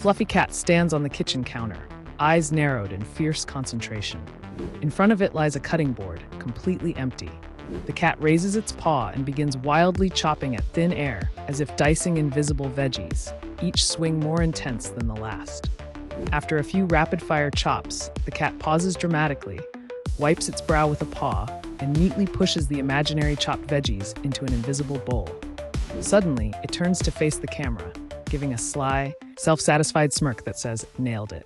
fluffy cat stands on the kitchen counter, eyes narrowed in fierce concentration. In front of it lies a cutting board, completely empty. The cat raises its paw and begins wildly chopping at thin air, as if dicing invisible veggies, each swing more intense than the last. After a few rapid-fire chops, the cat pauses dramatically, wipes its brow with a paw, and neatly pushes the imaginary chopped veggies into an invisible bowl. Suddenly, it turns to face the camera, giving a sly, self-satisfied smirk that says, "Nailed it."